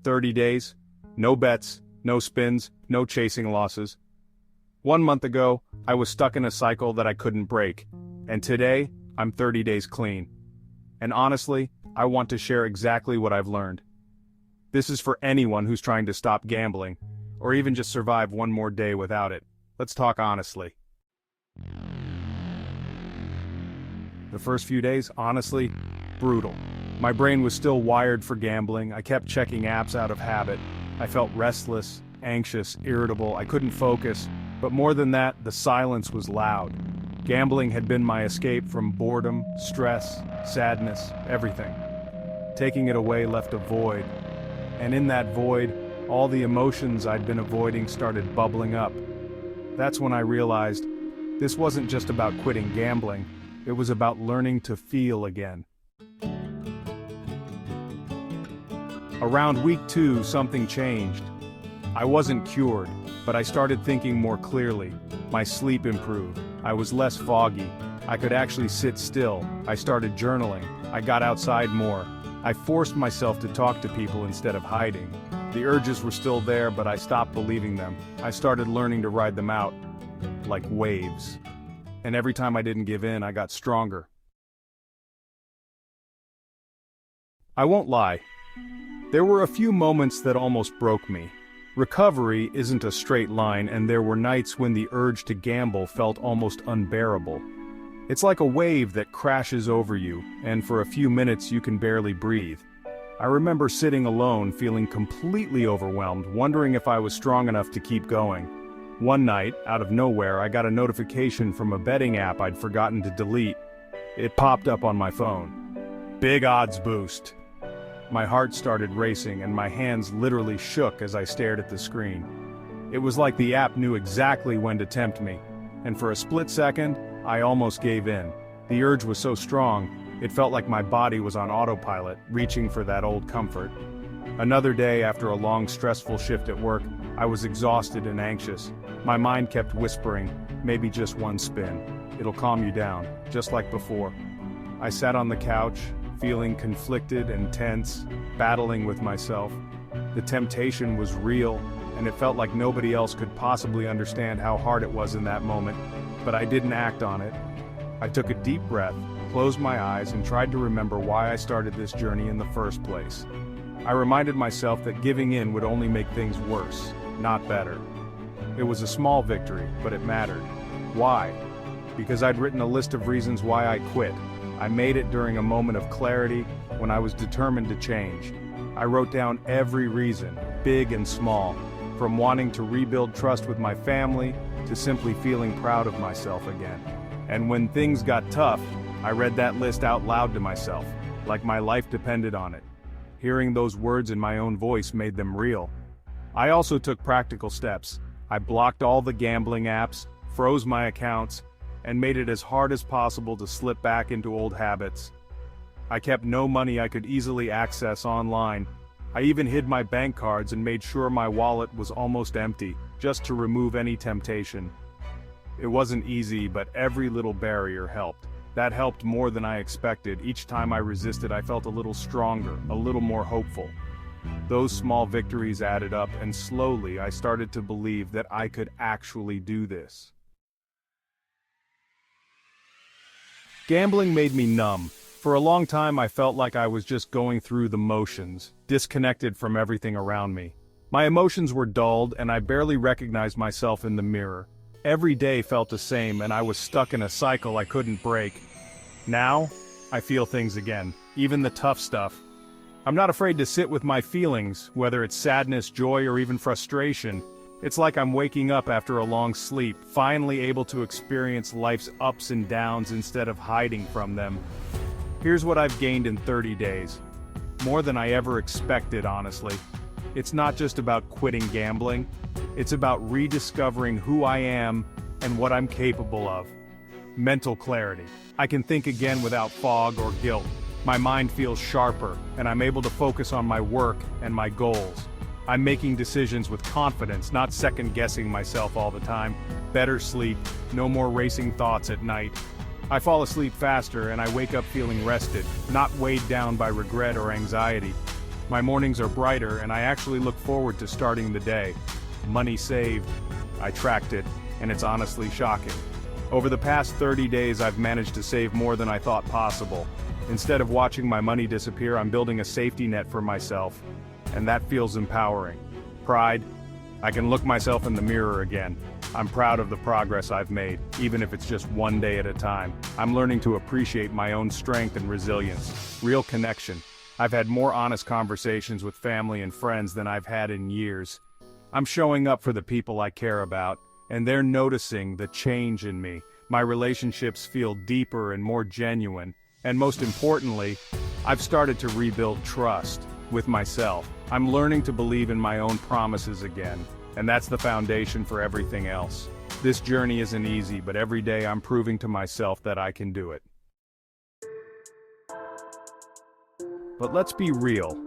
30 days, no bets, no spins, no chasing losses. 1 month ago, I was stuck in a cycle that I couldn't break, and today, I'm 30 days clean. And honestly, I want to share exactly what I've learned. This is for anyone who's trying to stop gambling, or even just survive one more day without it. Let's talk honestly. The first few days, honestly, brutal. My brain was still wired for gambling. I kept checking apps out of habit. I felt restless, anxious, irritable. I couldn't focus. But more than that, the silence was loud. Gambling had been my escape from boredom, stress, sadness, everything. Taking it away left a void. And in that void, all the emotions I'd been avoiding started bubbling up. That's when I realized this wasn't just about quitting gambling. It was about learning to feel again. Around week 2, something changed. I wasn't cured, but I started thinking more clearly. My sleep improved. I was less foggy. I could actually sit still. I started journaling. I got outside more. I forced myself to talk to people instead of hiding. The urges were still there, but I stopped believing them. I started learning to ride them out, like waves. And every time I didn't give in, I got stronger. I won't lie. There were a few moments that almost broke me. Recovery isn't a straight line, and there were nights when the urge to gamble felt almost unbearable. It's like a wave that crashes over you, and for a few minutes you can barely breathe. I remember sitting alone, feeling completely overwhelmed, wondering if I was strong enough to keep going. One night, out of nowhere, I got a notification from a betting app I'd forgotten to delete. It popped up on my phone. Big odds boost. My heart started racing and my hands literally shook as I stared at the screen. It was like the app knew exactly when to tempt me, and for a split second, I almost gave in. The urge was so strong, it felt like my body was on autopilot, reaching for that old comfort. Another day after a long, stressful shift at work, I was exhausted and anxious. My mind kept whispering, maybe just one spin. It'll calm you down, just like before. I sat on the couch, feeling conflicted and tense, battling with myself. The temptation was real, and it felt like nobody else could possibly understand how hard it was in that moment, but I didn't act on it. I took a deep breath, closed my eyes, and tried to remember why I started this journey in the first place. I reminded myself that giving in would only make things worse, not better. It was a small victory, but it mattered. Why? Because I'd written a list of reasons why I quit. I made it during a moment of clarity when I was determined to change. I wrote down every reason, big and small, from wanting to rebuild trust with my family to simply feeling proud of myself again. And when things got tough, I read that list out loud to myself, like my life depended on it. Hearing those words in my own voice made them real. I also took practical steps. I blocked all the gambling apps, froze my accounts, and made it as hard as possible to slip back into old habits. I kept no money I could easily access online. I even hid my bank cards and made sure my wallet was almost empty, just to remove any temptation. It wasn't easy, but every little barrier helped. That helped more than I expected. Each time I resisted, I felt a little stronger, a little more hopeful. Those small victories added up, and slowly I started to believe that I could actually do this. Gambling made me numb. For a long time I felt like I was just going through the motions, disconnected from everything around me. My emotions were dulled and I barely recognized myself in the mirror. Every day felt the same and I was stuck in a cycle I couldn't break. Now, I feel things again, even the tough stuff. I'm not afraid to sit with my feelings, whether it's sadness, joy, or even frustration. It's like I'm waking up after a long sleep, finally able to experience life's ups and downs instead of hiding from them. Here's what I've gained in 30 days. More than I ever expected, honestly. It's not just about quitting gambling. It's about rediscovering who I am and what I'm capable of. Mental clarity. I can think again without fog or guilt. My mind feels sharper, and I'm able to focus on my work and my goals. I'm making decisions with confidence, not second-guessing myself all the time. Better sleep, no more racing thoughts at night. I fall asleep faster and I wake up feeling rested, not weighed down by regret or anxiety. My mornings are brighter and I actually look forward to starting the day. Money saved. I tracked it, and it's honestly shocking. Over the past 30 days I've managed to save more than I thought possible. Instead of watching my money disappear, I'm building a safety net for myself. And that feels empowering. Pride. I can look myself in the mirror again. I'm proud of the progress I've made, even if it's just one day at a time. I'm learning to appreciate my own strength and resilience. Real connection. I've had more honest conversations with family and friends than I've had in years. I'm showing up for the people I care about, and they're noticing the change in me. My relationships feel deeper and more genuine, and most importantly, I've started to rebuild trust with myself. I'm learning to believe in my own promises again, and that's the foundation for everything else. This journey isn't easy, but every day I'm proving to myself that I can do it. But let's be real.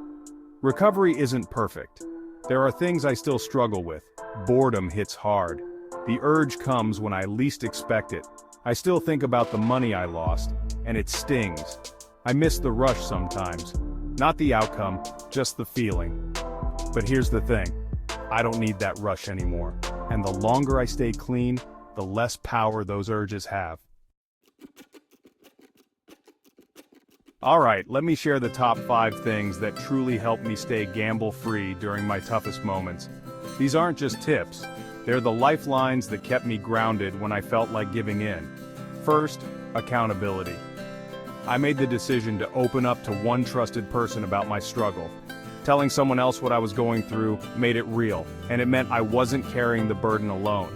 Recovery isn't perfect. There are things I still struggle with. Boredom hits hard. The urge comes when I least expect it. I still think about the money I lost, and it stings. I miss the rush sometimes. Not the outcome, just the feeling. But here's the thing. I don't need that rush anymore. And the longer I stay clean, the less power those urges have. Alright, let me share the top 5 things that truly help me stay gamble-free during my toughest moments. These aren't just tips. They're the lifelines that kept me grounded when I felt like giving in. First, accountability. I made the decision to open up to one trusted person about my struggle. Telling someone else what I was going through made it real, and it meant I wasn't carrying the burden alone.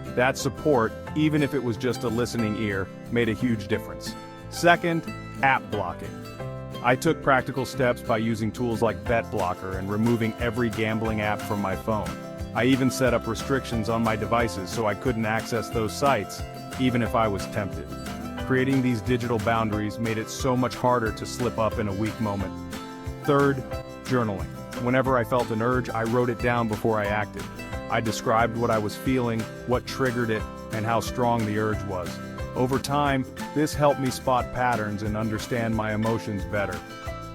That support, even if it was just a listening ear, made a huge difference. Second, app blocking. I took practical steps by using tools like Bet Blocker and removing every gambling app from my phone. I even set up restrictions on my devices so I couldn't access those sites, even if I was tempted. Creating these digital boundaries made it so much harder to slip up in a weak moment. Third, journaling. Whenever I felt an urge, I wrote it down before I acted. I described what I was feeling, what triggered it, and how strong the urge was. Over time, this helped me spot patterns and understand my emotions better.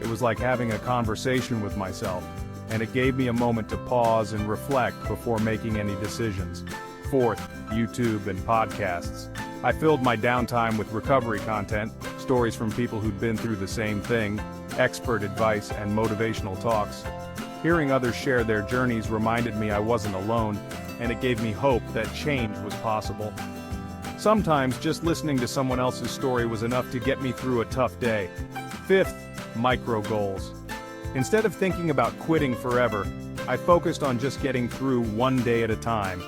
It was like having a conversation with myself, and it gave me a moment to pause and reflect before making any decisions. Fourth, YouTube and podcasts. I filled my downtime with recovery content, stories from people who'd been through the same thing, expert advice, and motivational talks. Hearing others share their journeys reminded me I wasn't alone, and it gave me hope that change was possible. Sometimes just listening to someone else's story was enough to get me through a tough day. Fifth, micro goals. Instead of thinking about quitting forever, I focused on just getting through one day at a time.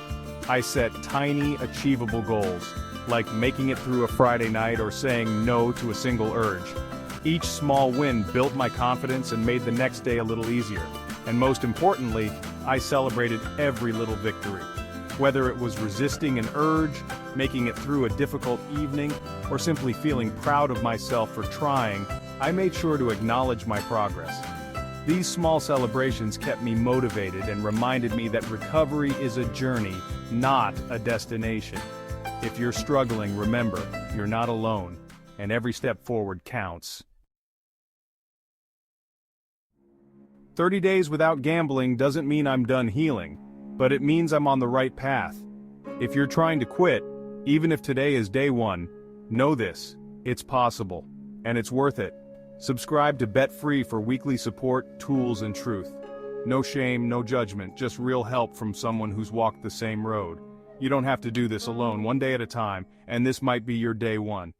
I set tiny, achievable goals, like making it through a Friday night or saying no to a single urge. Each small win built my confidence and made the next day a little easier. And most importantly, I celebrated every little victory. Whether it was resisting an urge, making it through a difficult evening, or simply feeling proud of myself for trying, I made sure to acknowledge my progress. These small celebrations kept me motivated and reminded me that recovery is a journey, not a destination. If you're struggling, remember, you're not alone, and every step forward counts. 30 days without gambling doesn't mean I'm done healing, but it means I'm on the right path. If you're trying to quit, even if today is day one, know this, it's possible, and it's worth it. Subscribe to Bet Free for weekly support, tools, and truth. No shame, no judgment, just real help from someone who's walked the same road. You don't have to do this alone, one day at a time, and this might be your day one.